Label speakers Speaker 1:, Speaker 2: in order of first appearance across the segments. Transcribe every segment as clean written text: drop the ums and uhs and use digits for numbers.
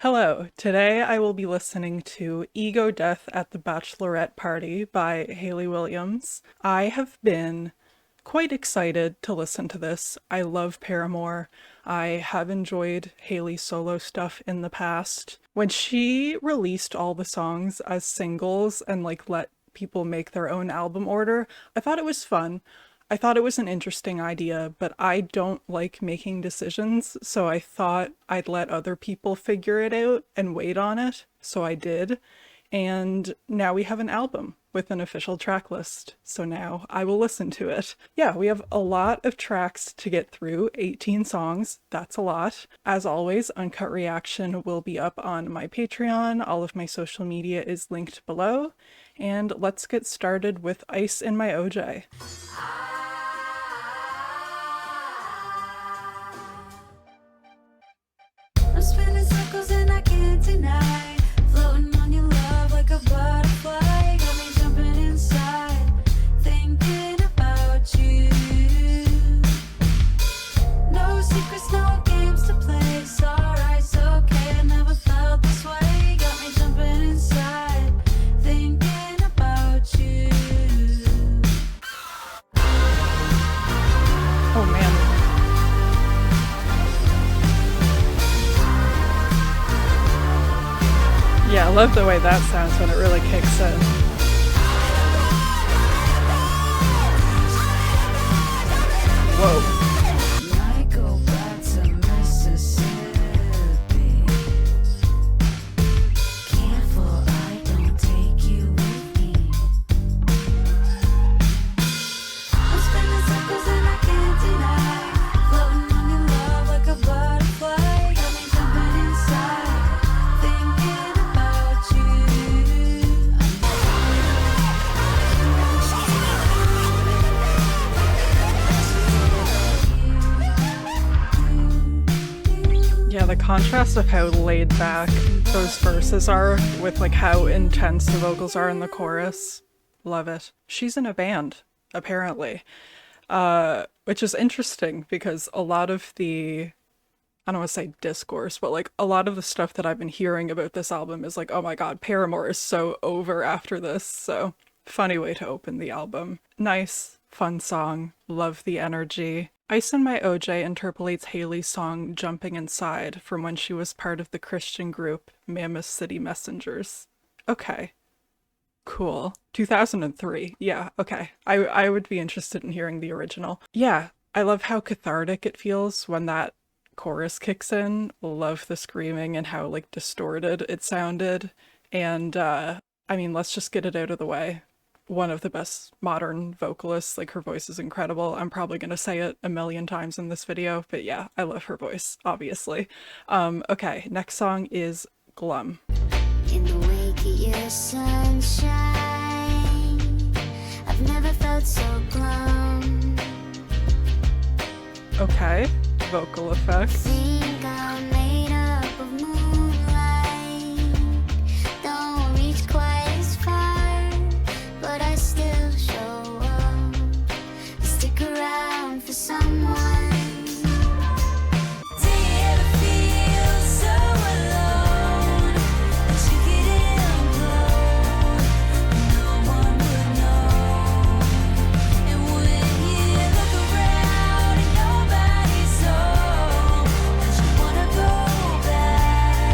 Speaker 1: Hello, today I will be listening to Ego Death at the Bachelorette Party by Hayley Williams. I have been quite excited to listen to this. I love Paramore. I have enjoyed Hayley's solo stuff in the past. When she released all the songs as singles and let people make their own album order, I thought it was fun. I thought it was an interesting idea, but I don't like making decisions, so I thought I'd let other people figure it out and wait on it, so I did. And now we have an album with an official track list, so now I will listen to it. Yeah, we have a lot of tracks to get through, 18 songs, that's a lot. As always, Uncut Reaction will be up on my Patreon, all of my social media is linked below, and let's get started with Ice in My OJ.
Speaker 2: I'm spinning circles and I can't deny. Floating on your love like a butterfly. Got me jumping inside, thinking about you. No secrets, no games to play. It's alright, it's okay. I never felt this way. Got me jumping inside, thinking about you.
Speaker 1: Oh man. Yeah, I love the way that sounds when it really kicks in. Whoa.
Speaker 2: Might go back to Mississippi. Careful, I don't take you with me. I'm spinning circles and I can't deny. Floating on your love like a butterfly. Got me jumping inside, thinking about you.
Speaker 1: Yeah, the contrast of how laid back those verses are with how intense the vocals are in the chorus. Love it. She's in a band, apparently. Which is interesting because a lot of the, I don't want to say discourse, but a lot of the stuff that I've been hearing about this album is oh my god, Paramore is so over after this. So funny way to open the album. Nice, fun song. Love the energy. Ice in My OJ interpolates Hayley's song Jumping Inside from when she was part of the Christian group Mammoth City Messengers. Okay. Cool. 2003. Yeah, okay. I would be interested in hearing the original. Yeah, I love how cathartic it feels when that chorus kicks in. Love the screaming and how distorted it sounded. And let's just get it out of the way. One of the best modern vocalists, her voice is incredible. I'm probably gonna say it a million times in this video, but yeah, I love her voice, obviously. Okay, next song is Glum.
Speaker 2: In the wake of your sunshine, I've never felt so glum.
Speaker 1: Okay, vocal effects.
Speaker 2: Think I'm made up of moonlight. Don't reach quite as far, but I still show up. Stick around for someone. Do you ever feel so alone that you could implode? No one would know. And when you look around and nobody's home, don't you wanna go back?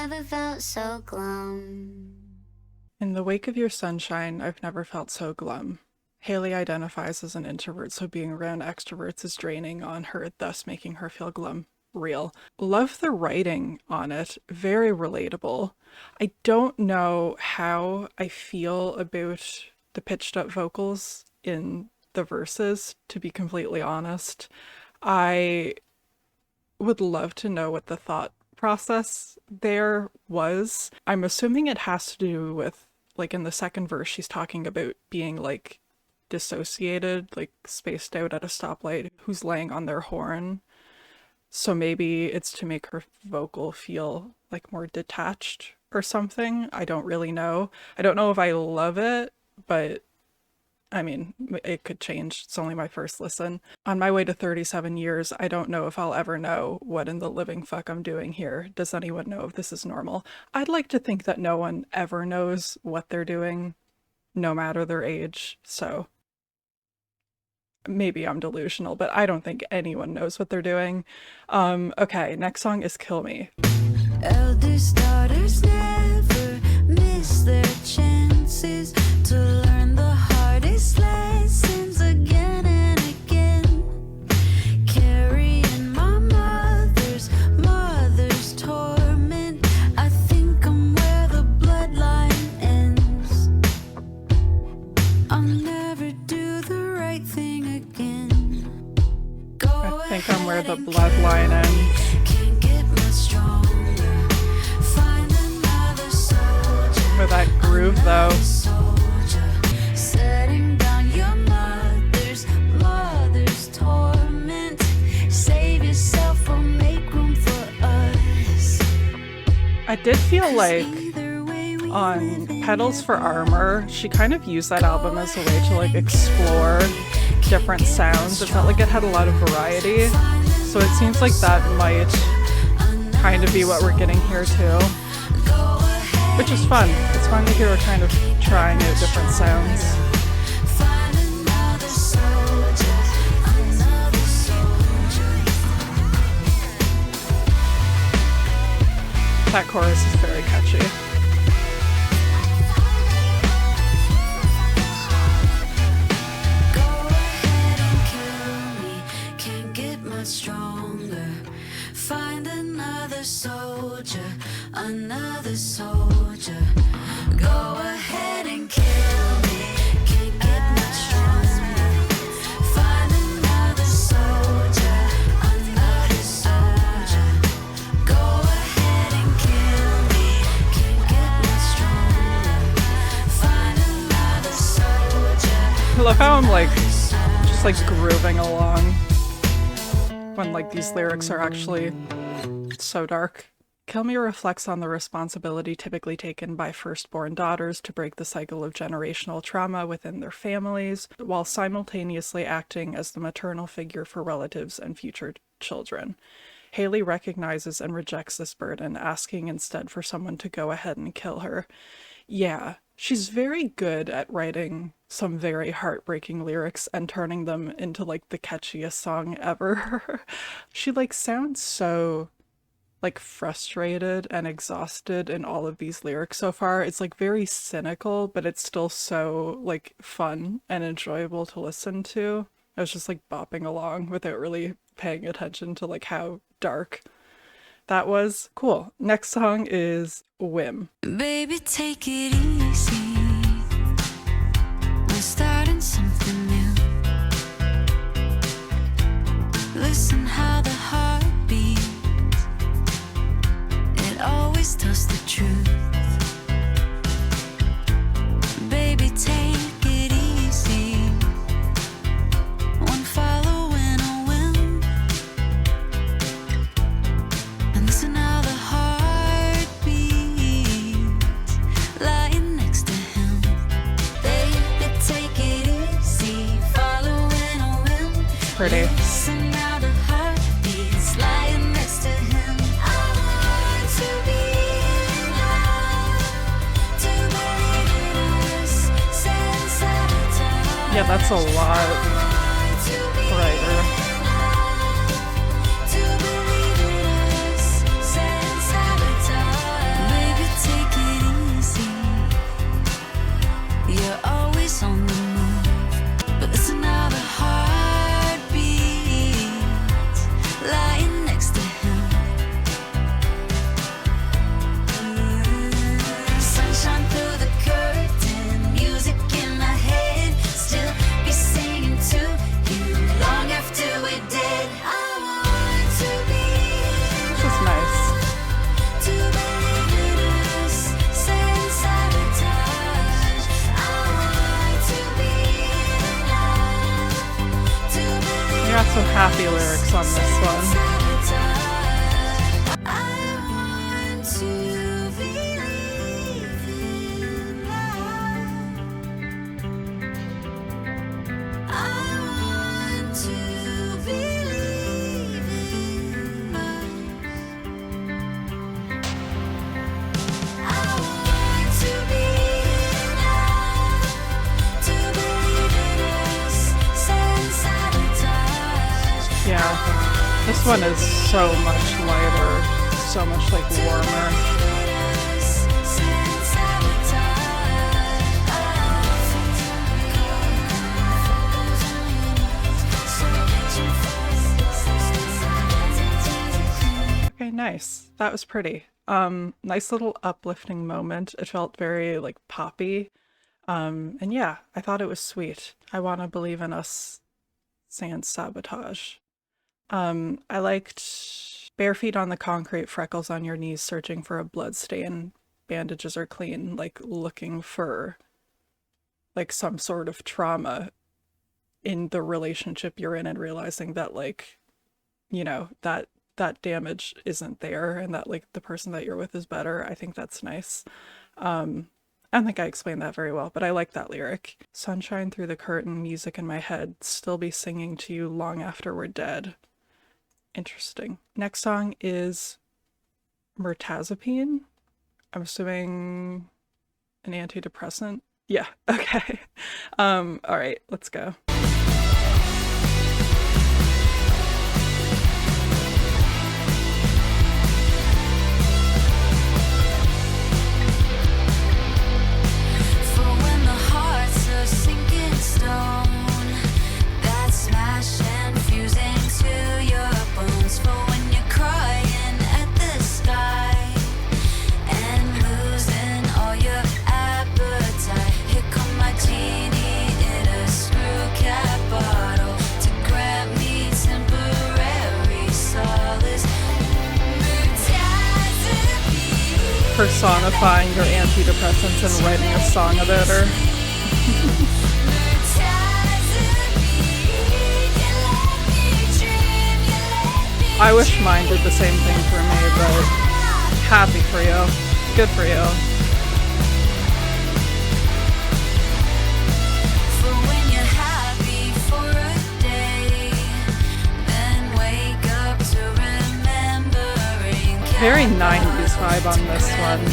Speaker 2: never felt so glum.
Speaker 1: In the wake of your sunshine, I've never felt so glum. Hayley identifies as an introvert, so being around extroverts is draining on her, thus making her feel glum. Real. Love the writing on it. Very relatable. I don't know how I feel about the pitched up vocals in the verses, to be completely honest. I would love to know what the thought process there was. I'm assuming it has to do with, like, in the second verse, she's talking about being, like, dissociated, like, spaced out at a stoplight, who's laying on their horn. So maybe it's to make her vocal feel, like, more detached or something. I don't really know. I don't know if I love it, but I mean, it could change. It's only my first listen. On my way to 37 years, I don't know if I'll ever know what in the living fuck I'm doing here. Does anyone know if this is normal? I'd like to think that no one ever knows what they're doing, no matter their age. So maybe I'm delusional, but I don't think anyone knows what they're doing. Okay, next song is Kill Me.
Speaker 3: Eldest daughters never miss their chances to learn the hardest lessons again and again. Carrying my mother's torment. I think I'm where the bloodline ends. I'll never do the right thing again.
Speaker 1: I think I'm where the bloodline ends.
Speaker 3: Can't get much stronger. Find another soldier.
Speaker 1: For that groove though.
Speaker 3: Setting down your mother's torment. Save yourself or make room for us.
Speaker 1: I did feel like
Speaker 3: Either way we
Speaker 1: on
Speaker 3: live in
Speaker 1: Petals for Armor, she kind of used that album as a way to, like, explore different sounds. It felt like it had a lot of variety. So it seems like that might kind of be what we're getting here too. Which is fun. It's fun to hear her kind of trying out different sounds.
Speaker 3: find another soldier, another soldier.
Speaker 1: That chorus is very catchy.
Speaker 3: Go ahead and kill me, can't get much stronger. Find another soldier, another soldier. Go ahead and kill me, can't get much stronger. Find another soldier, another soldier. Go ahead and kill me, can't get much stronger. Find another soldier.
Speaker 1: I love how I'm, like, just, like, grooving along when, like, these lyrics are actually so dark. Kill Me reflects on the responsibility typically taken by firstborn daughters to break the cycle of generational trauma within their families, while simultaneously acting as the maternal figure for relatives and future children. Hayley recognizes and rejects this burden, asking instead for someone to go ahead and kill her. Yeah, she's very good at writing some very heartbreaking lyrics and turning them into, like, the catchiest song ever. She, like, sounds so, like, frustrated and exhausted in all of these lyrics so far. It's, like, very cynical, but it's still so, like, fun and enjoyable to listen to. I was just, like, bopping along without really paying attention to, like, how dark that was. Cool. Next song is Whim.
Speaker 3: Baby, take it easy. We're starting something new. Listen how the heart beats. It always tells the truth. Baby, take it easy. One following a whim. And listen how the heart beats. Lying next to him. Baby, take it easy. Following a whim.
Speaker 1: Pretty.
Speaker 3: Listen how the heart beats. Lying next to him. I want to be in love. To believe in us. Since sabotage.
Speaker 1: Yeah, that's a lot
Speaker 3: To be
Speaker 1: brighter.
Speaker 3: to believe in us. Since sabotage.
Speaker 1: one is so much lighter, so much like warmer. Okay, nice. That was pretty. Nice little uplifting moment. It felt very like poppy. And yeah, I thought it was sweet. I Want to Believe in Us sans sabotage. I liked bare feet on the concrete, freckles on your knees, searching for a blood stain. Bandages are clean, like looking for like some sort of trauma in the relationship you're in and realizing that like, you know, that damage isn't there and that like the person that you're with is better. I think that's nice. I don't think I explained that very well, but I like that lyric. Sunshine through the curtain, music in my head, still be singing to you long after we're dead. Interesting. Next song is Mirtazapine. I'm assuming an antidepressant. Yeah, okay. All right, let's go. Personifying your antidepressants and writing a song about her. I wish mine did the same thing for me, but happy for you. Good for you. Very 90s vibe on this one.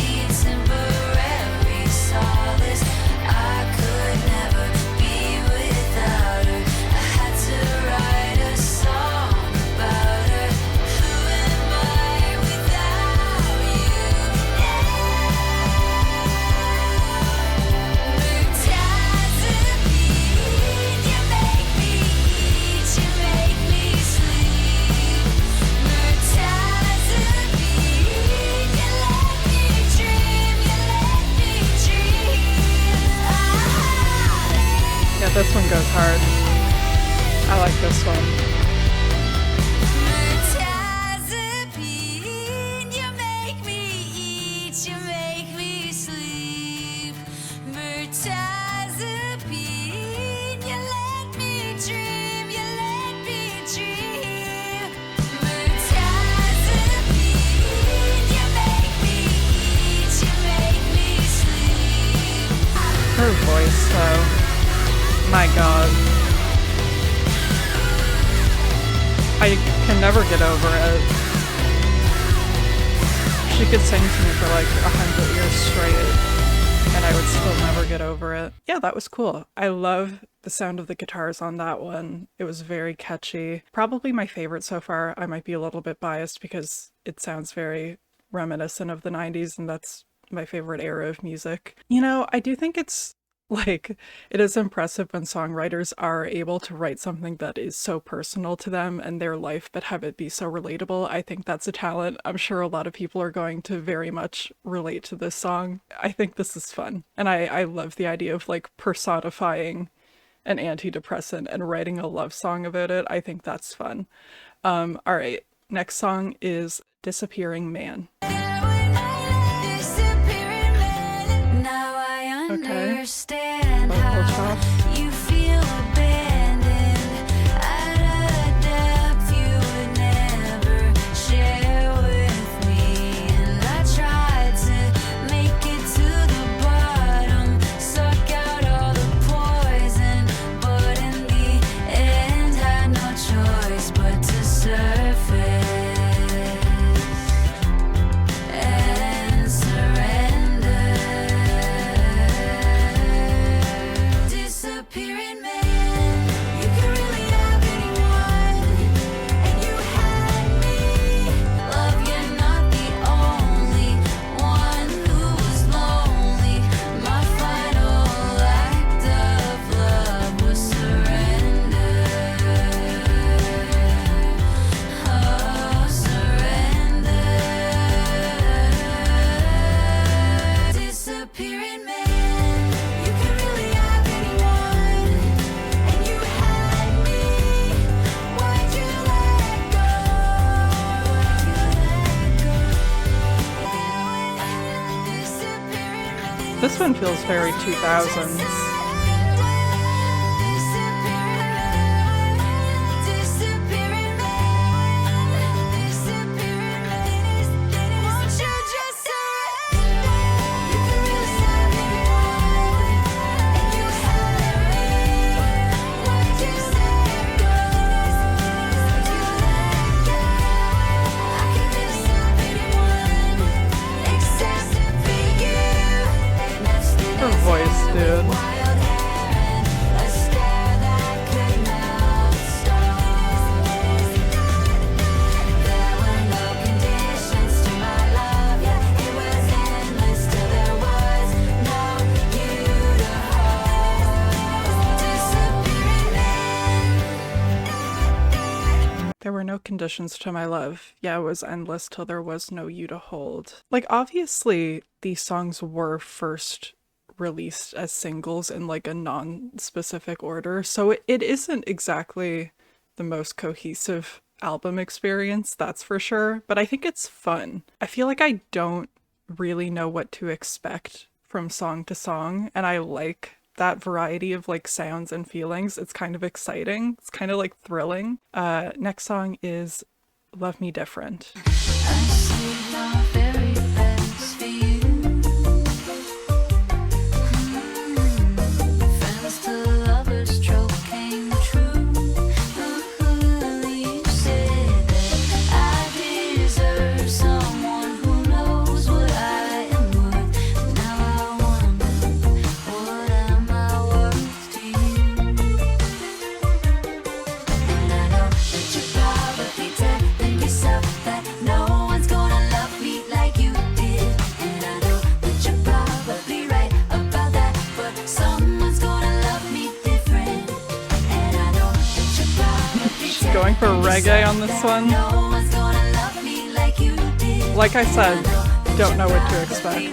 Speaker 1: This one goes hard. I like this one.
Speaker 3: Mirtazapine, you make me eat, you make me sleep. Mirtazapine, you let me dream, you let me dream. Mirtazapine, you make me eat, you make me sleep.
Speaker 1: Her voice, though. My god. I can never get over it. She could sing to me for like 100 years straight, and I would still never get over it. Yeah, that was cool. I love the sound of the guitars on that one. It was very catchy. Probably my favorite so far. I might be a little bit biased because it sounds very reminiscent of the 90s, and that's my favorite era of music. You know, I do think it's like, it is impressive when songwriters are able to write something that is so personal to them and their life, but have it be so relatable. I think that's a talent. I'm sure a lot of people are going to very much relate to this song. I think this is fun. And I love the idea of like personifying an antidepressant and writing a love song about it. I think that's fun. All right, next song is Disappearing Man.
Speaker 3: Understand
Speaker 1: Vocal
Speaker 3: how
Speaker 1: chop.
Speaker 3: you feel abandoned at a depth you would never share with me. And I tried to make it to the bottom, suck out all the poison, but in the end had no choice but to surface.
Speaker 1: This one feels very 2000s. Her voice, dude. There were no conditions to my love. Yeah, it was endless till there was no you to hold. Like, obviously, these songs were first released as singles in like a non-specific order, so it isn't exactly the most cohesive album experience, that's for sure, but I think it's fun. I feel like I don't really know what to expect from song to song, and I like that variety of like sounds and feelings. It's kind of exciting. It's kind of like thrilling. Next song is Love Me Different. Going for reggae on this one. Like I said, don't know what to expect.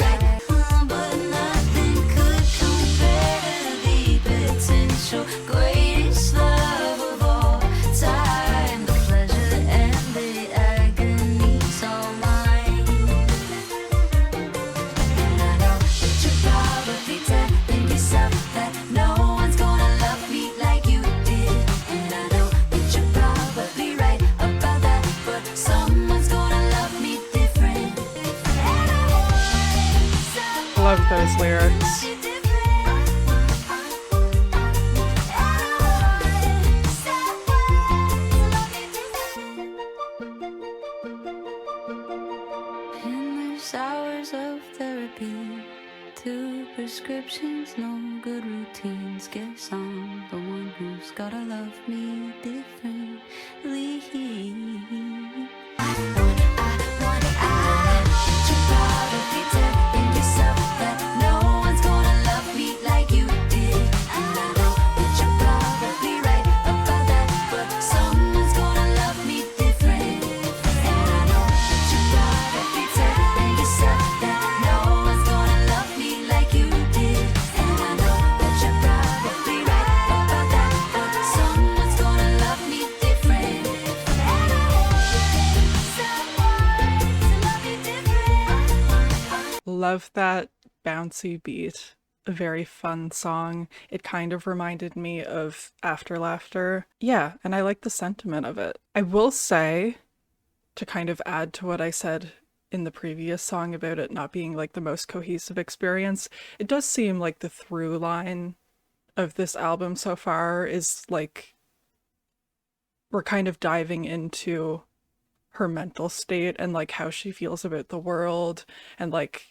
Speaker 1: Love those lyrics.
Speaker 3: In there's hours of therapy, 2 prescriptions, no good routines. Guess I'm the one who's gotta love me differently.
Speaker 1: Love that bouncy beat. A very fun song. It kind of reminded me of After Laughter. Yeah, and I like the sentiment of it. I will say, to kind of add to what I said in the previous song about it not being like the most cohesive experience, it does seem like the through line of this album so far is like we're kind of diving into her mental state and like how she feels about the world and like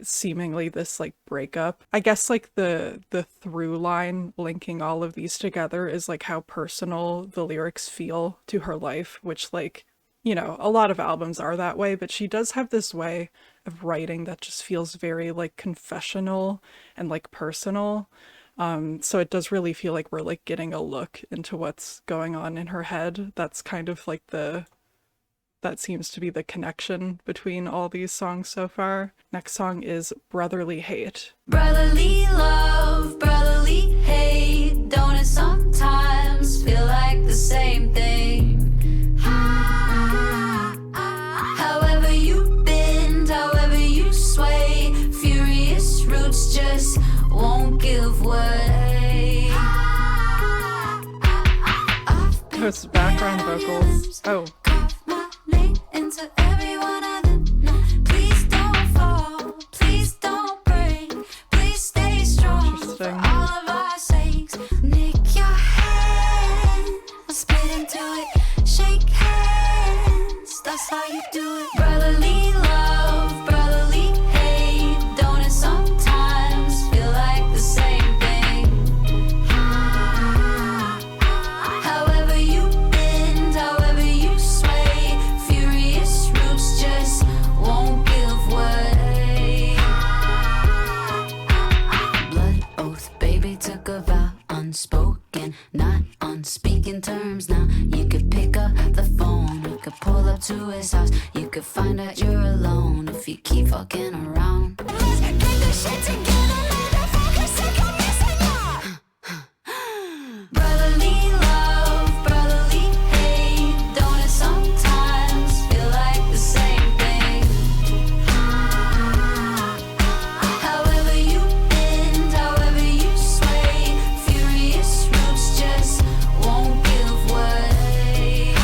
Speaker 1: seemingly this like breakup. I guess like the through line linking all of these together is like how personal the lyrics feel to her life, which like, you know, a lot of albums are that way, but she does have this way of writing that just feels very like confessional and like personal. So it does really feel like we're like getting a look into what's going on in her head. That's kind of like that seems to be the connection between all these songs so far. Next song is Brotherly Hate.
Speaker 3: Brotherly love, brotherly hate. Don't it sometimes feel like the same thing? However you bend, however you sway, furious roots
Speaker 1: those background vocals. Oh,
Speaker 3: Carve my name into every one of them. No, please don't fall, please don't break, please stay strong for
Speaker 1: Interesting.
Speaker 3: all of our sakes. Nick your hand, spit into it, shake hands. That's how you do it. Brotherly love, brotherly hate. Don't it sometimes feel like the same thing? However you bend, however you sway, furious roots just won't give way. Blood oath, baby took a vow, unspoken, not on speaking terms. Now you could pick up the phone, you could pull up to his house, you could find out you're alone if you keep fucking around. Let's get this shit together, motherfucker, sick of missing ya. Brotherly love, brotherly hate. Don't it sometimes feel like the same thing? However you bend, however you sway, furious roots just won't give way.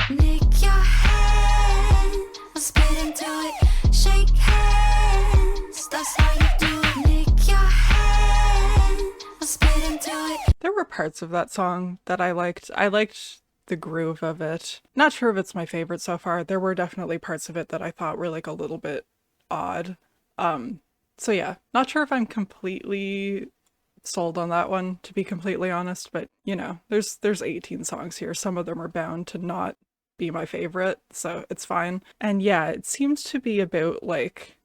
Speaker 3: Nick your hand, spit into it, shake hands. That's how you do it. Nick your hand, spit into it.
Speaker 1: there were parts of that song that I liked. I liked the groove of it. Not sure if it's my favorite so far. There were definitely parts of it that I thought were like a little bit odd. So yeah, not sure if I'm completely sold on that one, to be completely honest, but you know, there's 18 songs here. Some of them are bound to not be my favorite, so it's fine. And yeah, it seems to be about like,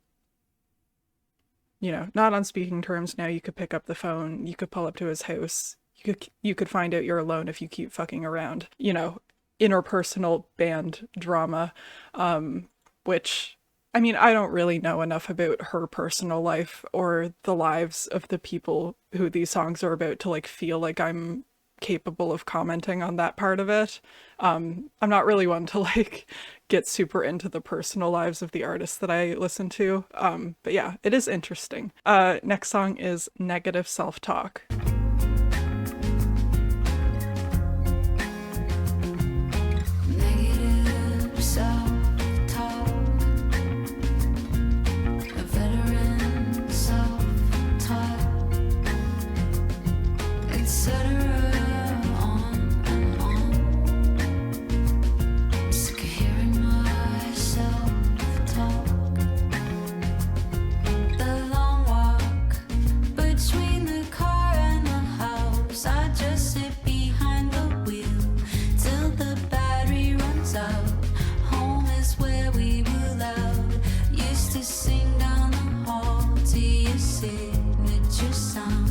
Speaker 1: you know, not on speaking terms. Now you could pick up the phone, you could pull up to his house, you could find out you're alone if you keep fucking around. You know, interpersonal band drama, which, I mean, I don't really know enough about her personal life or the lives of the people who these songs are about to like feel like I'm capable of commenting on that part of it. I'm not really one to like get super into the personal lives of the artists that I listen to. But yeah, it is interesting. Next song is Negative Self-Talk.
Speaker 3: Negative self-talk, a veteran self-talk, etc. On and on. Sick of hearing myself talk. The long walk between the car and the house, I just sit behind the wheel till the battery runs out. Home is where we were loud. Used to sing down the hall to your signature sound.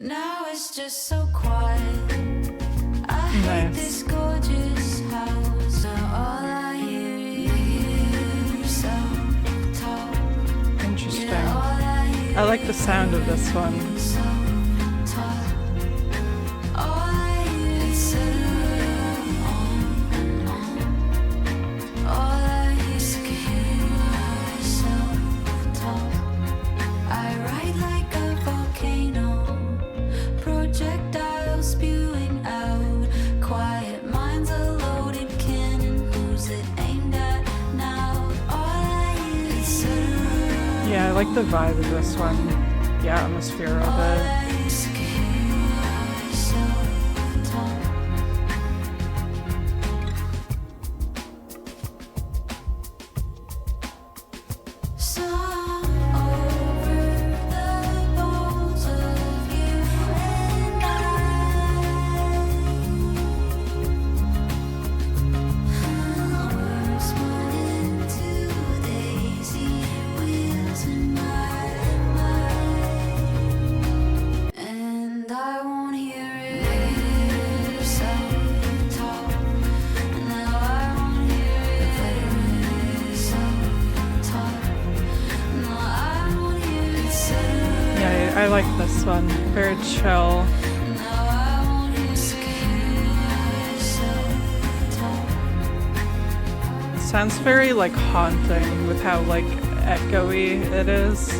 Speaker 3: Now it's just so quiet. I hate
Speaker 1: Nice.
Speaker 3: this gorgeous house. Now all I hear is self-talk.
Speaker 1: Interesting.
Speaker 3: All I hear
Speaker 1: I like the sound of this one.
Speaker 3: self-talk. All I hear is on and on. All I hear is self-talk. I write like a volcano, projectile spewing out. Quiet minds, a loaded cannon. Who's it aimed at now? All I hear is
Speaker 1: Yeah, I like the vibe of this one. The atmosphere of it. And I won't hear it self-talk. Now I won't hear it self-talk. No, I won't hear it self-talk. Yeah, I like this one. Very chill.
Speaker 3: Now I won't hear it self-talk.
Speaker 1: Sounds very like haunting with how like echoey it is.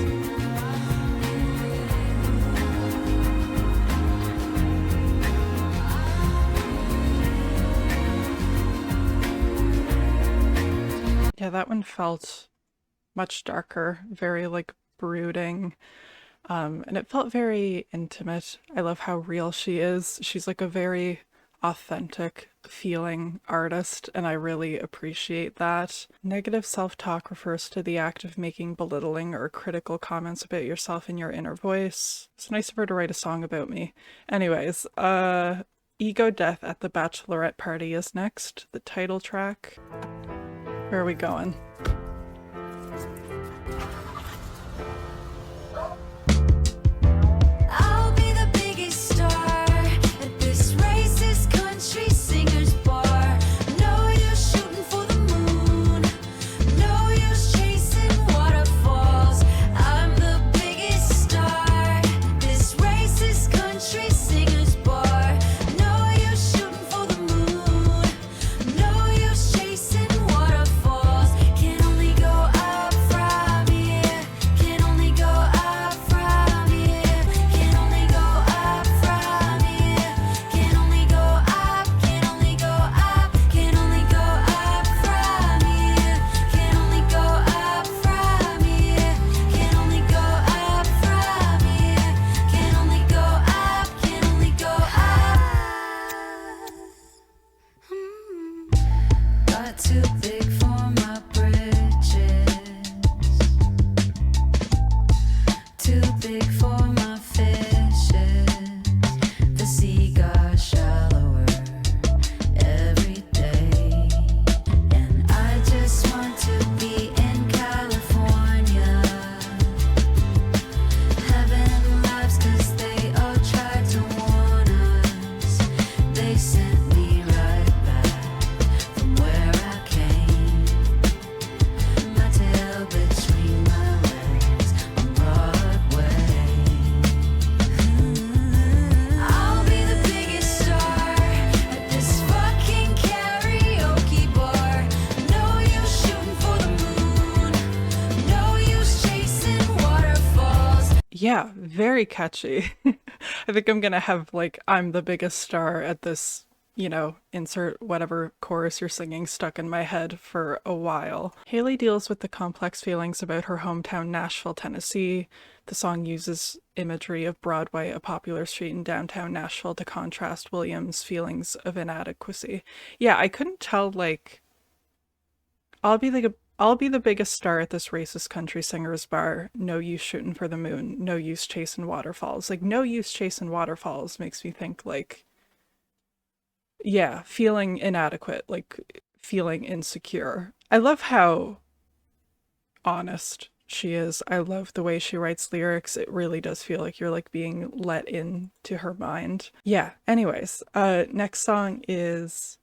Speaker 1: Yeah, that one felt much darker, very like brooding. And it felt very intimate. I love how real she is. She's like a very authentic feeling artist, and I really appreciate that. Negative self-talk refers to the act of making belittling or critical comments about yourself in your inner voice. It's nice of her to write a song about me. Anyways, Ego Death at the Bachelorette Party is next, the title track. Where are we going?
Speaker 3: I'll be the biggest star at this racist country singers bar. No use shooting for the moon, no use chasing waterfalls. I'm the biggest star at this racist country singers bar. No use shooting for the moon, no use chasing waterfalls. Can only go up from here, can only go up from here, can only go up from here, can only go up, can only go up, can only go up from here, can only go up from here, can only go up from here, can only go up, can only go up. Got too big for my britches, too big for my fishes. The sea got shallower every day, and I just want to be in California, having lives 'cause they all tried to warn us. They sent me right back from where I came, my tail between my legs on Broadway. I'll be the biggest star at this fucking karaoke bar. No use shooting for the moon, no use chasing waterfalls.
Speaker 1: Yeah, very catchy. I think I'm gonna have like I'm the biggest star at this, you know, insert whatever chorus you're singing stuck in my head for a while. Hayley deals with the complex feelings about her hometown Nashville, Tennessee. The song uses imagery of Broadway, a popular street in downtown Nashville, to contrast William's feelings of inadequacy. Yeah, I couldn't tell like I'll be the biggest star at this racist country singers bar. No use shooting for the moon. No use chasing waterfalls. Like, no use chasing waterfalls makes me think like, yeah, feeling inadequate, like feeling insecure. I love how honest she is. I love the way she writes lyrics. It really does feel like you're like being let into her mind. Yeah, anyways, next song is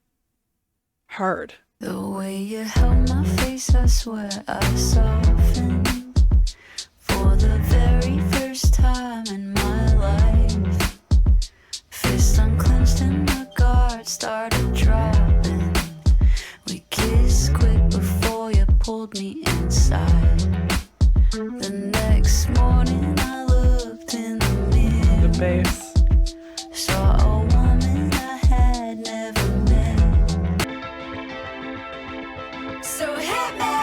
Speaker 1: Hard.
Speaker 3: The way you held my face, I swear I softened for the very first time in my life. Fist unclenched and my guard started dropping. We kissed quick before you pulled me inside. The next morning I looked in the mirror,
Speaker 1: The bass.
Speaker 3: saw a woman I had never met. So hit me,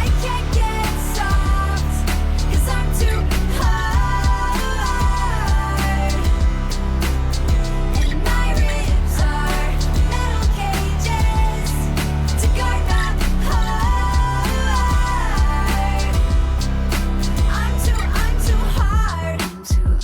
Speaker 3: I can't get soft, 'cause I'm too hard, and my ribs are metal cages to guard my heart. I'm too hard,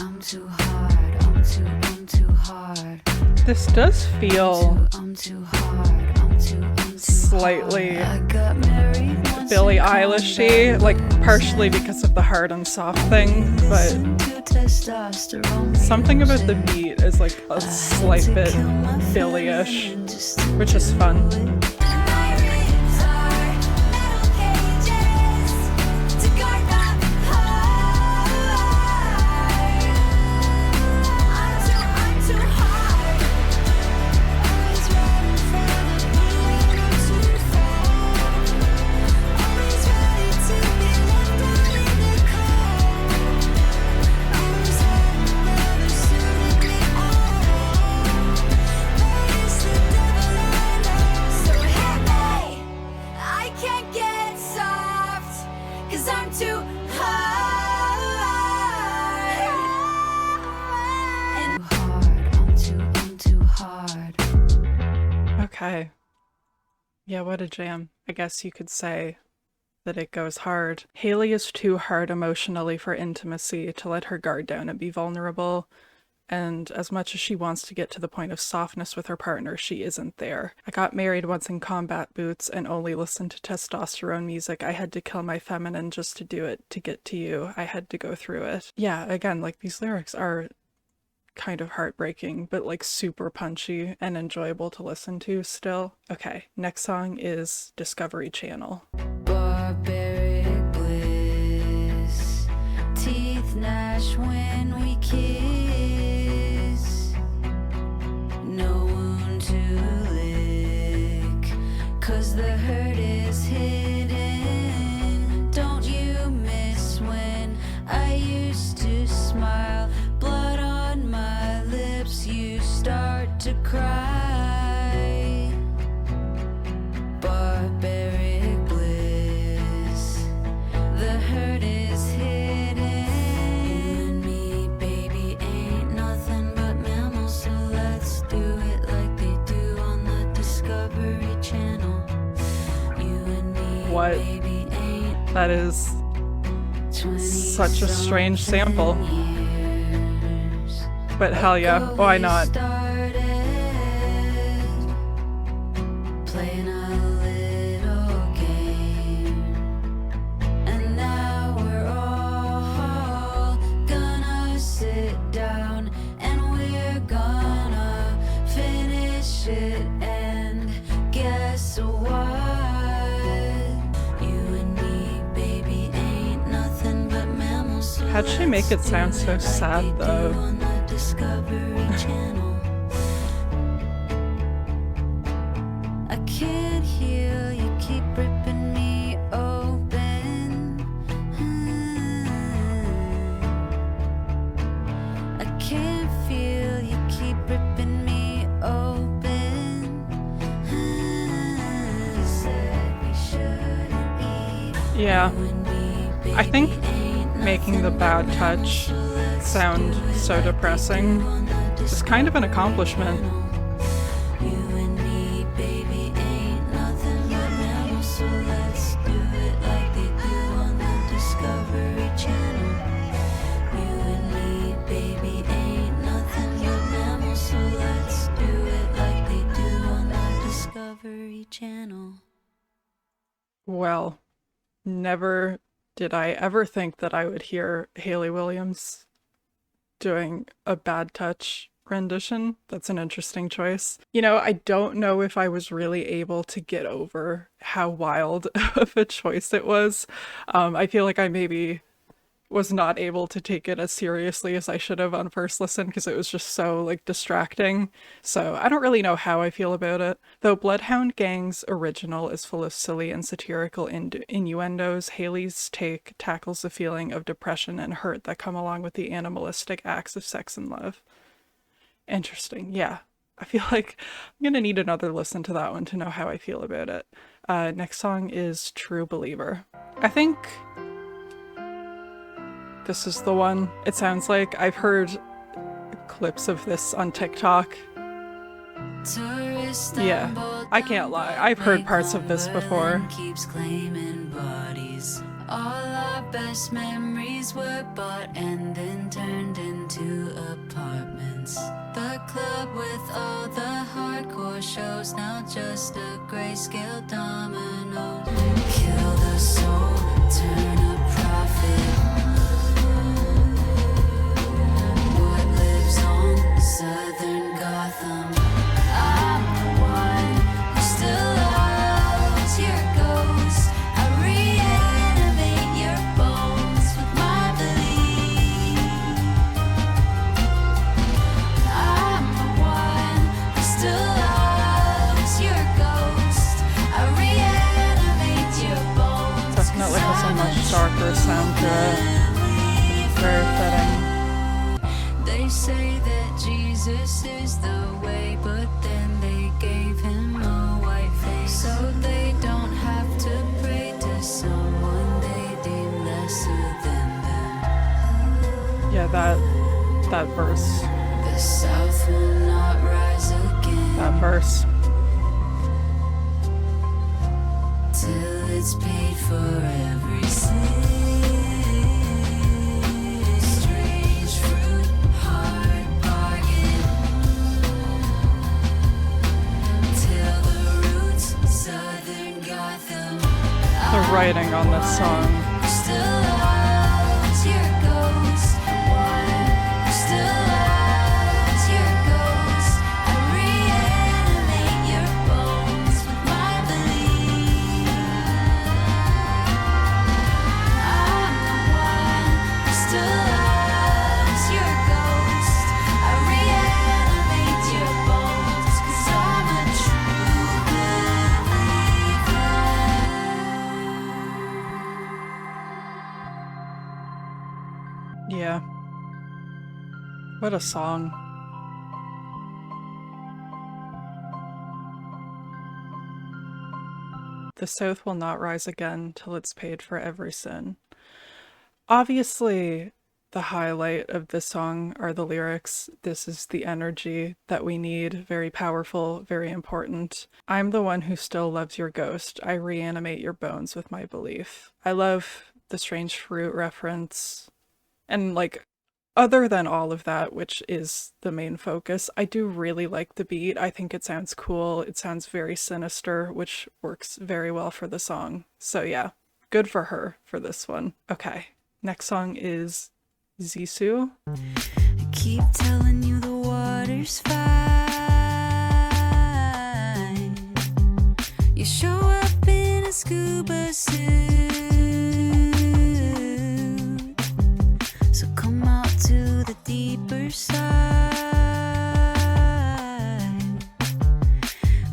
Speaker 3: I'm too hard, I'm too hard.
Speaker 1: This does feel
Speaker 3: I'm too hard, I'm too
Speaker 1: slightly
Speaker 3: I got married once
Speaker 1: Billie
Speaker 3: and
Speaker 1: Eilish-y, like partially because of the hard and soft thing, but
Speaker 3: listened to testosterone
Speaker 1: something about the
Speaker 3: music.
Speaker 1: beat is like a slight
Speaker 3: To
Speaker 1: bit
Speaker 3: kill my
Speaker 1: Billie-ish,
Speaker 3: feelings just to
Speaker 1: which is fun.
Speaker 3: do it. And my ribs are metal cages to guard my heart. I'm too hard. Always running for the moon, I'm too far.
Speaker 1: Yeah, what a jam. I guess you could say that it goes hard. Hayley is too hard emotionally for intimacy to let her guard down and be vulnerable. And as much as she wants to get to the point of softness with her partner, she isn't there. I got married once in combat boots and only listened to testosterone music. I had to kill my feminine just to do it, to get to you. I had to go through it. Yeah, again, like these lyrics are kind of heartbreaking, but like super punchy and enjoyable to listen to still. Okay, next song is Discovery Channel.
Speaker 3: Barbaric bliss, teeth gnash when we kiss, no wound to lick, 'cause the hurt is hidden. Don't you miss when I used to smile, blood on my lips, you start to cry. Barbaric bliss, the hurt is hidden. You and me, baby, ain't nothing but mammals, so let's do it like they do on the Discovery Channel. You and me,
Speaker 1: What?
Speaker 3: baby, ain't
Speaker 1: That is such a strange sample.
Speaker 3: years.
Speaker 1: But hell yeah, why not?
Speaker 3: Playing a little game, and now we're all gonna sit down and we're gonna finish it. And guess what? You and me, baby, ain't nothing but mammals. So
Speaker 1: How'd she make it sound so
Speaker 3: let's do
Speaker 1: sad,
Speaker 3: like they
Speaker 1: though?
Speaker 3: do on the Discovery Channel. I can't heal, you keep ripping me open. I can't feel, you keep ripping me open. You said we shouldn't eat.
Speaker 1: Yeah,
Speaker 3: You and me,
Speaker 1: I think
Speaker 3: baby, ain't
Speaker 1: making the
Speaker 3: nothing but
Speaker 1: bad touch
Speaker 3: mammals, so let's
Speaker 1: sound
Speaker 3: do it
Speaker 1: so
Speaker 3: like they
Speaker 1: depressing
Speaker 3: do on the
Speaker 1: is kind of an accomplishment.
Speaker 3: You and me, baby, ain't nothing but mammals, so let's do it like they do on the Discovery Channel. You and me, baby, ain't nothing but mammals, so let's do it like they do on the Discovery Channel.
Speaker 1: Well, never did I ever think that I would hear Hayley Williams doing a bad touch rendition. That's an interesting choice. You know, I don't know if I was really able to get over how wild of a choice it was. I feel like I maybe was not able to take it as seriously as I should have on first listen because it was just so like distracting. So I don't really know how I feel about it. Though Bloodhound Gang's original is full of silly and satirical innuendos, Hayley's take tackles the feeling of depression and hurt that come along with the animalistic acts of sex and love. Interesting. Yeah. I feel like I'm gonna need another listen to that one to know how I feel about it. Next song is True Believer. I think this is the one. It sounds like I've heard clips of this on TikTok. Yeah, I can't lie. I've heard parts of this before.
Speaker 3: Keeps claiming bodies. All our best memories were bought and then turned into apartments. The club with all the hardcore shows, now just a grayscale domino. Kill the soul, turn a profit. What lives on Southern Gotham? I'm the one who still loves your ghost. I reanimate your bones with my belief. I'm the one who still loves your ghost. I reanimate your bones.
Speaker 1: Definitely has a much darker sound to it. Very fitting.
Speaker 3: They say that Jesus is the way, but then they gave him a white face, so they don't have to pray to someone they deem lesser than them.
Speaker 1: Yeah, that verse.
Speaker 3: The South will not rise again.
Speaker 1: That verse.
Speaker 3: it's paid for every sin. Strange fruit, hard bargain. Till the roots, southern Gotham.
Speaker 1: The writing on this song.
Speaker 3: Still loves your ghost. Still loves your ghost. I reanimate your bones with my belief. I'm the one who still loves your ghost. I reanimate your bones 'cause I'm a true believer.
Speaker 1: Yeah. What a song. The South will not rise again till it's paid for every sin. Obviously, the highlight of this song are the lyrics. This is the energy that we need. Very powerful, very important. I'm the one who still loves your ghost. I reanimate your bones with my belief. I love the strange fruit reference. And like, other than all of that, which is the main focus, I do really like the beat. I think it sounds cool. It sounds very sinister, which works very well for the song. So yeah, good for her for this one. Okay, next song is Zizu.
Speaker 3: I keep telling you the water's fine. You show up in a scuba suit. So come out to the deeper side.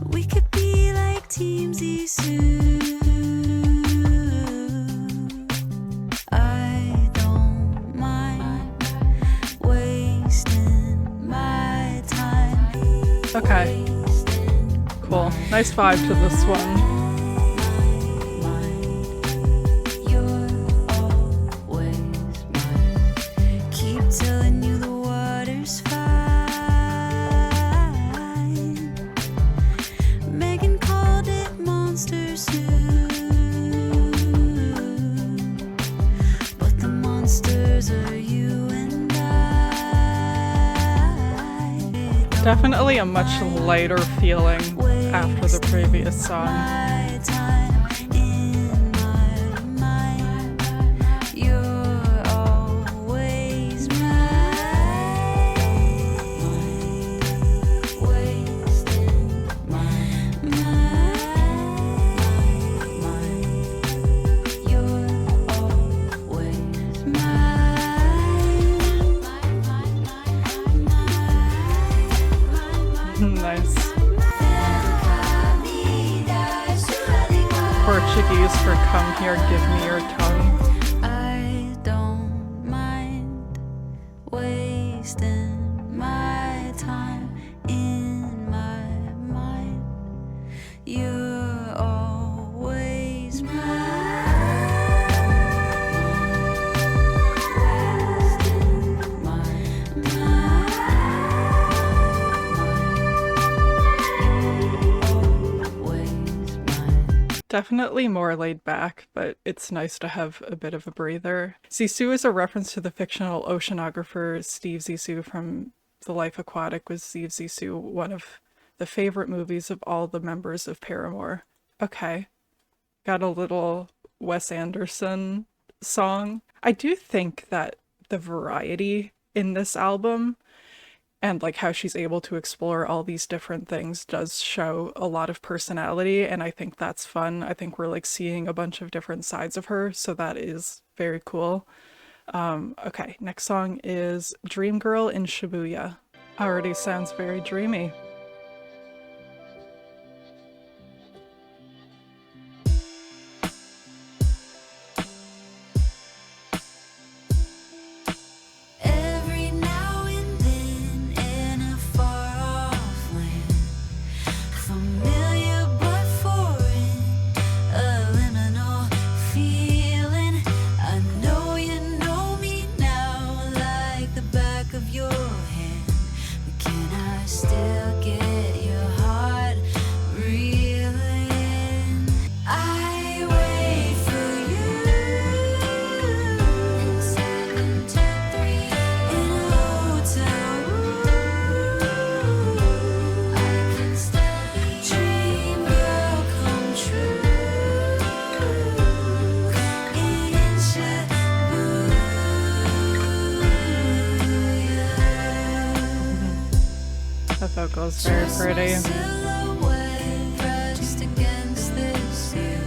Speaker 3: We could be like Team Zizu. I don't mind wasting my time.
Speaker 1: Okay, cool. Nice vibe to this one.
Speaker 3: You're always mine. Keep telling you the water's fine. Megan called it monster soup, but the monsters are you and I.
Speaker 1: Definitely a much lighter feeling after the previous song.
Speaker 3: My time in my mind. You're always mine. Wasting my mind. You're always mine.
Speaker 1: Nice. Portuguese for come here, give me your tongue.
Speaker 3: I don't mind wasting my time in my mind. You're always mine. Wasting my always mine.
Speaker 1: Definitely more laid back, but it's nice to have a bit of a breather. Zizu is a reference to the fictional oceanographer Steve Zizu from The Life Aquatic with Steve Zizu, one of the favorite movies of all the members of Paramore. Okay, got a little Wes Anderson song. I do think that the variety in this album and like how she's able to explore all these different things does show a lot of personality, and I think that's fun. I think we're like seeing a bunch of different sides of her, so that is very cool. Okay, next song is Dream Girl in Shibuya. Already sounds very dreamy.
Speaker 3: Every now and then in a far-off land, familiar but foreign, a liminal feeling. I know you know me now like the back of your hand, but can I still get your heart reeling? I wait
Speaker 1: That vocal is very pretty.
Speaker 3: Silhouette pressed against this view.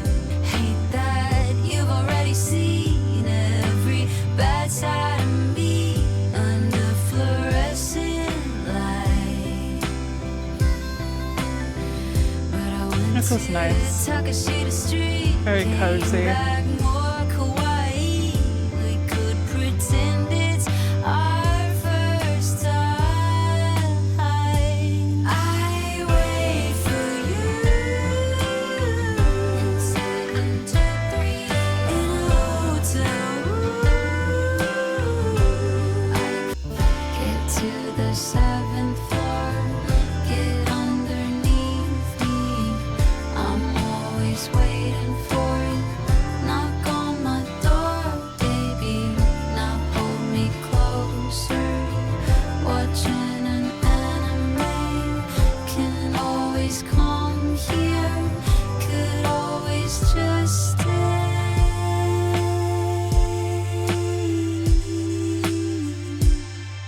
Speaker 3: Hate that you've already seen every bad side of me under fluorescent light. But I went
Speaker 1: This is nice.
Speaker 3: to Takashita Street.
Speaker 1: Very cozy.
Speaker 3: Back more kawaii. We could pretend it's our first time. I wait for you in 7 to 3 in a hotel room. I get to the 7th floor, get underneath me. I'm always waiting for you. Knock on my door, baby. Now hold me closer. Watching an anime can always come here. Could always just stay.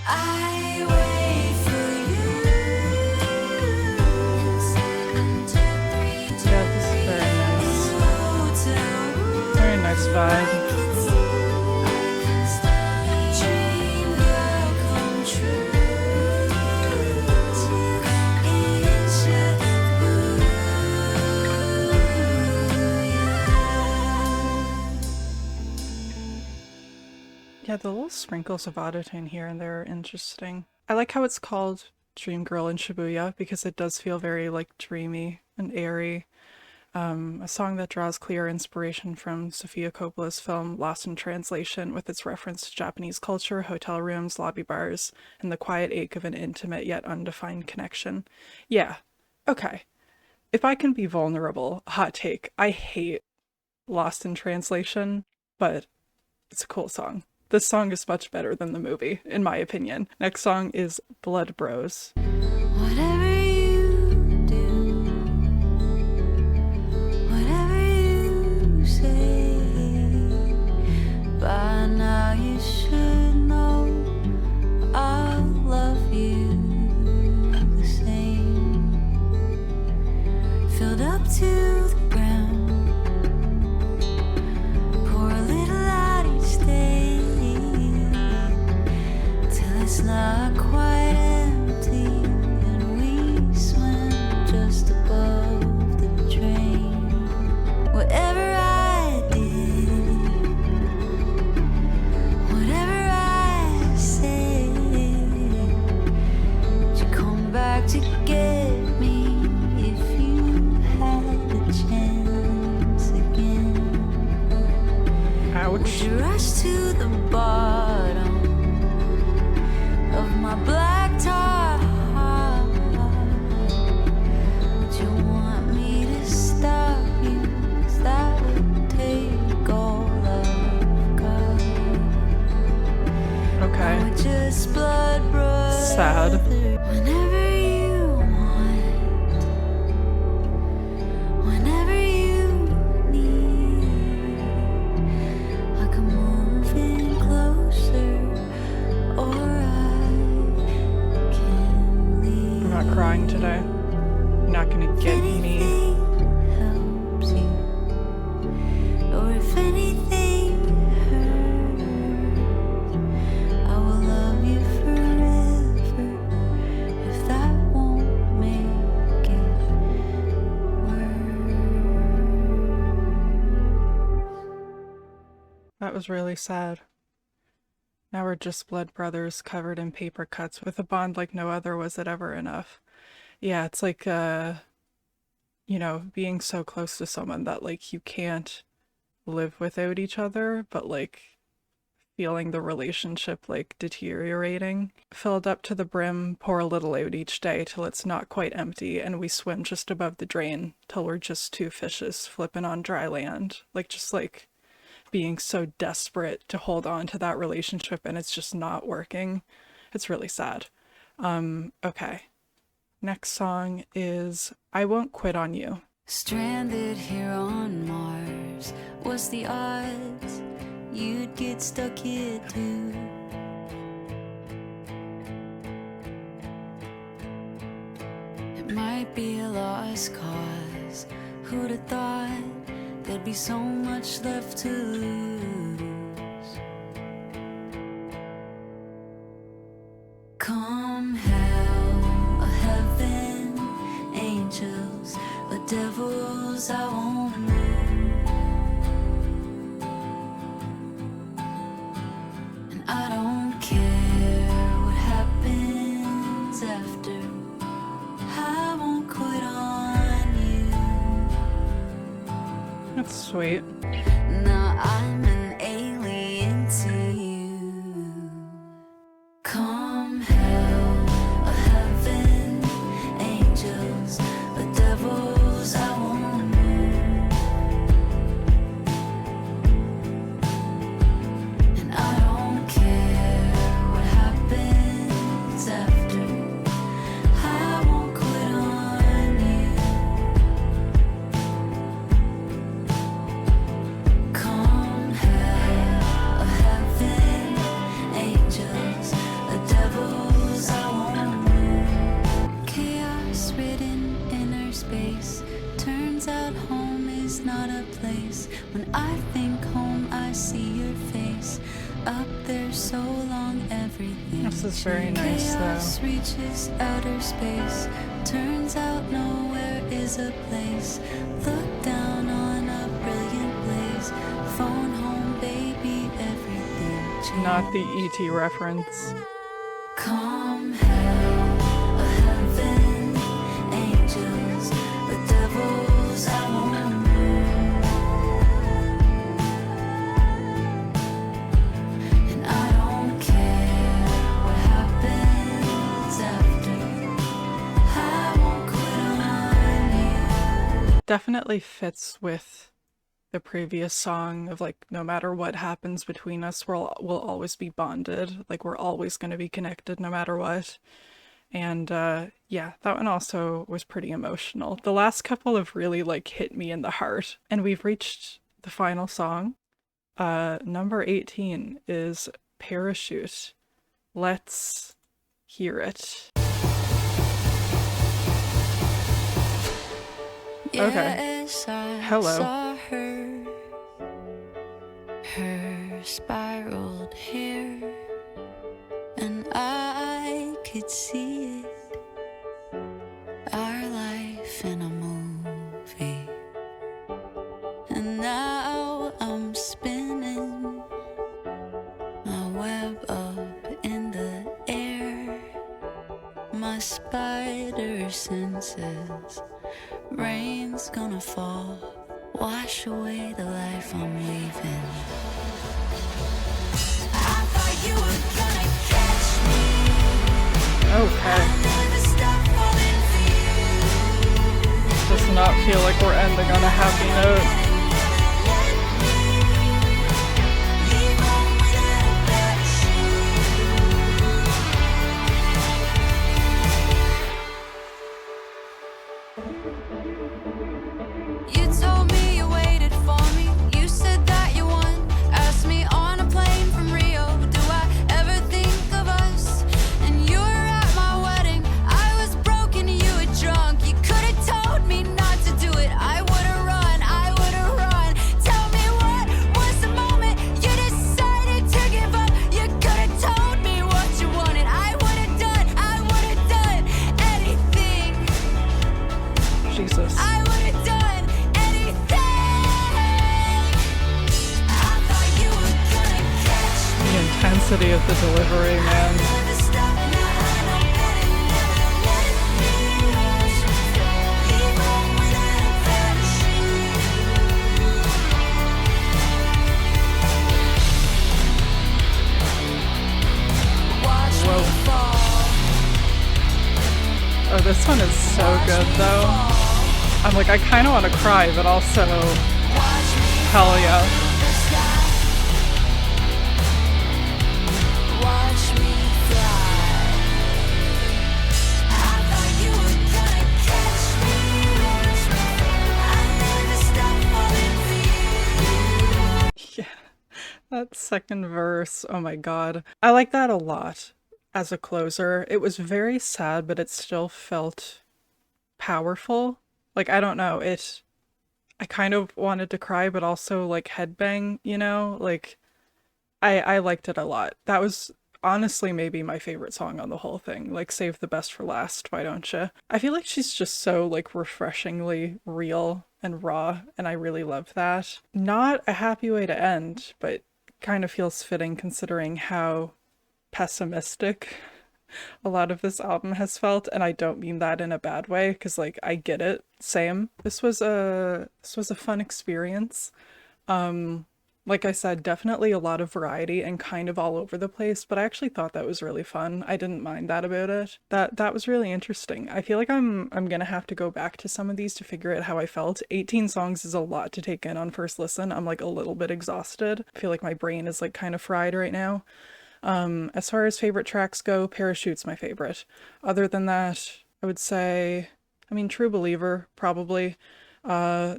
Speaker 3: I wait for you in 7 to 3
Speaker 1: Yeah, this is very nice.
Speaker 3: hotel room.
Speaker 1: Very nice vibe.
Speaker 3: Dream will come true in Shibuya.
Speaker 1: Yeah, the little sprinkles of autotune here and there are interesting. I like how it's called Dream Girl in Shibuya because it does feel very like dreamy and airy. A song that draws clear inspiration from Sofia Coppola's film Lost in Translation with its reference to Japanese culture, hotel rooms, lobby bars, and the quiet ache of an intimate yet undefined connection. Yeah, okay. If I can be vulnerable, hot take, I hate Lost in Translation, but it's a cool song. This song is much better than the movie, in my opinion. Next song is Blood Bros.
Speaker 3: Whatever you do, whatever you say, by now you should know I love you the same. Filled up to the ground, pour a little out each day, till it's not quite empty and we swim just above the drain. Whatever I did, whatever I said, would you come back to get me if you had the chance again? Would
Speaker 1: Ouch.
Speaker 3: you rush to the bottom of my black tar? Would you want me to stop you? 'Cause that would take all I've got.
Speaker 1: Okay.
Speaker 3: We're just blood brothers.
Speaker 1: Sad.
Speaker 3: Whenever you want, whenever you need, I can move in closer, or I can leave.
Speaker 1: I'm not crying today. You're not gonna get me.
Speaker 3: Anything helps you, or if anything hurts, I will love you forever. If that won't make it worse.
Speaker 1: That was really sad. Now we're just blood brothers covered in paper cuts with a bond like no other. Was it ever enough? Yeah, it's like, being so close to someone that, like, you can't live without each other, but, like, feeling the relationship, like, deteriorating. Filled up to the brim, pour a little out each day till it's not quite empty, and we swim just above the drain till we're just two fishes flipping on dry land. Like, just, like, being so desperate to hold on to that relationship and it's just not working. It's really sad. Okay. Next song is I Won't Quit on You.
Speaker 3: Stranded here on Mars, what's the odds you'd get stuck here too? might be a lost cause. Who'd have thought there'd be so much left to lose? Come hell or heaven, angels or devils, I won't move. And I don't care what happens after, I won't quit on you.
Speaker 1: That's sweet.
Speaker 3: Now I'm an alien to you. Come hell or heaven, angels or devils, I won't move. And I don't care what happens after, I won't quit on you. Come hell or heaven, angels or devils, I won't move. Chaos ridden inner space. Turns out home is not a place. When I think home, I see your face. Up there so long, everything.
Speaker 1: This is very nice,
Speaker 3: Chaos
Speaker 1: though.
Speaker 3: reaches outer space. Turns out nowhere is a place. Look down on a brilliant blaze. Phone home, baby, everything changed.
Speaker 1: Not the E.T. reference.
Speaker 3: Come hell or heaven, angels or devils, I won't move. And I don't care what happens after, I won't quit on you.
Speaker 1: Definitely fits with the previous song of like, no matter what happens between us, we'll always be bonded. Like, we're always going to be connected no matter what. And yeah, that one also was pretty emotional. The last couple have really like hit me in the heart. And we've reached the final song. Number 18 is Parachute. Let's hear it. Okay.
Speaker 3: Yes, I
Speaker 1: Hello.
Speaker 3: saw her spiraled hair, and I could see it, our life in a movie. And now I'm spinning my web up in the air, my spider senses. Rain's gonna fall, wash away the life I'm leaving. I thought you were gonna catch me.
Speaker 1: Okay.
Speaker 3: Never stop falling for you.
Speaker 1: Does not feel like we're ending on a happy note.
Speaker 3: Leave home without a parachute. You told me you waited for me. You said that you won. Asked me on a plane from Rio, do I ever think of us? And you were at my wedding. I was broken, you were drunk. You could have told me not to do it. I would have run, I would have run. Tell me what was the moment you decided to give up? You could have told me what you wanted. I would have done anything.
Speaker 1: Jesus.
Speaker 3: I would have done anything. I thought you were gonna catch me.
Speaker 1: The intensity of the delivery, man.
Speaker 3: Never stop, now I know better. Never let me rush. Leave home without a parachute. Watch me
Speaker 1: Whoa.
Speaker 3: fall.
Speaker 1: Oh, this one is so good, though. I'm like, I kind of want to cry, but also, hell yeah.
Speaker 3: Watch me fly. I thought you were gonna catch me. I never stopped falling for you.
Speaker 1: Yeah, that second verse, oh my god. I like that a lot as a closer. It was very sad, but it still felt powerful. Like, I don't know, I kind of wanted to cry, but also like headbang, you know? Like, I liked it a lot. That was honestly maybe my favorite song on the whole thing. Like, save the best for last, why don't you? I feel like she's just so like refreshingly real and raw, and I really love that. Not a happy way to end, but kind of feels fitting considering how pessimistic a lot of this album has felt, and I don't mean that in a bad way because like I get it. Same. This was a fun experience. Like I said, definitely a lot of variety and kind of all over the place, but I actually thought that was really fun. I didn't mind that about it. That was really interesting. I feel like I'm gonna have to go back to some of these to figure out how I felt. 18 songs is a lot to take in on first listen. I'm like a little bit exhausted. I feel like my brain is like kind of fried right now. As far as favorite tracks go, Parachute's my favorite. Other than that, I would say, I mean, True Believer, probably. Uh,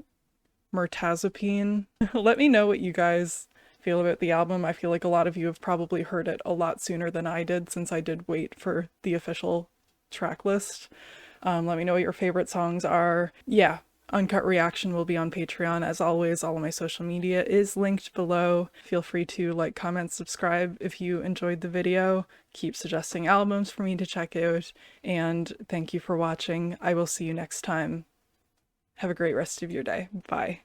Speaker 1: Mirtazapine. Let me know what you guys feel about the album. I feel like a lot of you have probably heard it a lot sooner than I did since I did wait for the official track list. Let me know what your favorite songs are. Yeah, Uncut Reaction will be on Patreon. As always, all of my social media is linked below. Feel free to like, comment, subscribe if you enjoyed the video. Keep suggesting albums for me to check out. And thank you for watching. I will see you next time. Have a great rest of your day. Bye.